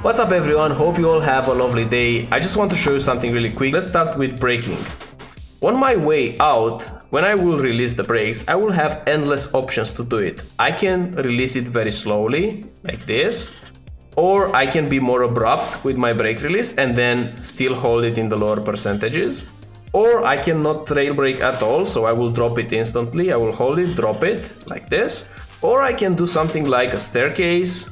What's up everyone, hope you all have a lovely day. I just want to show you something really quick. Let's start with braking. On my way out, when I will release the brakes, I will have endless options to do it. I can release it very slowly, like this, or I can be more abrupt with my brake release and then still hold it in the lower percentages. Or I can not trail brake at all, so I will drop it instantly. I will hold it, drop it, like this. Or I can do something like a staircase,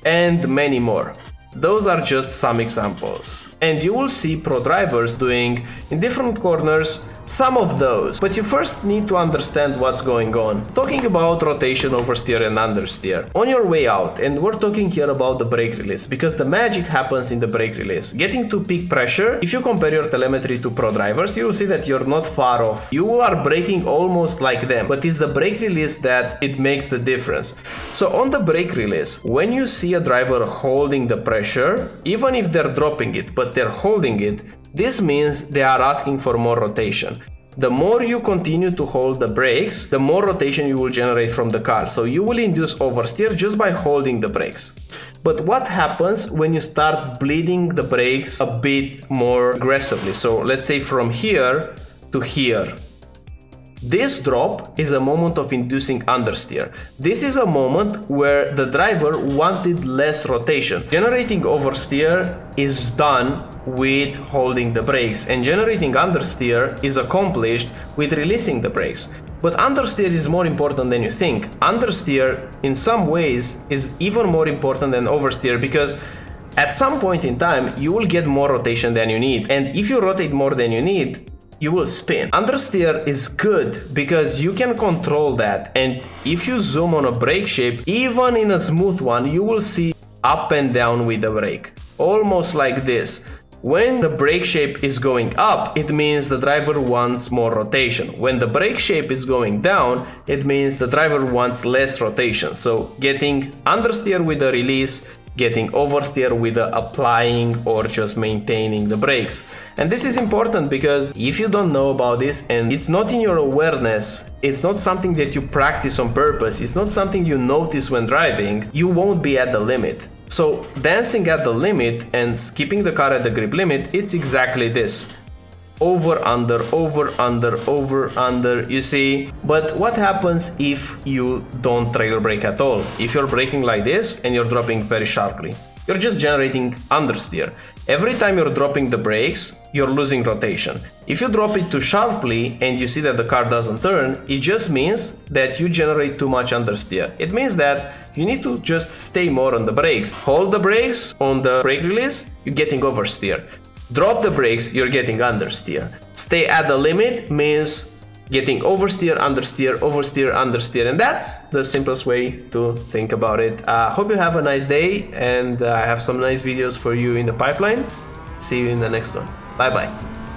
and many more. Those are just some examples. And you will see pro drivers doing, in different corners, some of those. But you first need to understand what's going on. Talking about rotation, oversteer and understeer. On your way out, and we're talking here about the brake release, because the magic happens in the brake release. Getting to peak pressure, if you compare your telemetry to pro drivers, you will see that you're not far off. You are braking almost like them, but it's the brake release that it makes the difference. So on the brake release, when you see a driver holding the pressure, even if they're dropping it, but they're holding it, this means they are asking for more rotation. The more you continue to hold the brakes, the more rotation you will generate from the car. So you will induce oversteer just by holding the brakes. But what happens when you start bleeding the brakes a bit more aggressively? So let's say from here to here. This drop is a moment of inducing understeer. This is a moment where the driver wanted less rotation. Generating oversteer is done with holding the brakes, and generating understeer is accomplished with releasing the brakes. But understeer is more important than you think. Understeer, in some ways, is even more important than oversteer, because at some point in time, you will get more rotation than you need. And if you rotate more than you need, you will spin. Understeer is good because you can control that, and if you zoom on a brake shape, even in a smooth one, you will see up and down with the brake, almost like this. When the brake shape is going up, it means the driver wants more rotation. When the brake shape is going down, it means the driver wants less rotation. So getting understeer with the release, getting oversteer with the applying or just maintaining the brakes. And this is important because if you don't know about this and it's not in your awareness, it's not something that you practice on purpose, it's not something you notice when driving, you won't be at the limit. So dancing at the limit and skipping the car at the grip limit, it's exactly this. Over, under, over, under, over, under, you see. But what happens if you don't trail brake at all? If you're braking like this and you're dropping very sharply, you're just generating understeer. Every time you're dropping the brakes, you're losing rotation. If you drop it too sharply and you see that the car doesn't turn, it just means that you generate too much understeer. It means that you need to just stay more on the brakes. Hold the brakes on the brake release, you're getting oversteer. Drop the brakes, you're getting understeer. Stay at the limit means getting oversteer, understeer, oversteer, understeer, and that's the simplest way to think about it. Hope you have a nice day, and I have some nice videos for you in the pipeline. See you in the next one. Bye bye.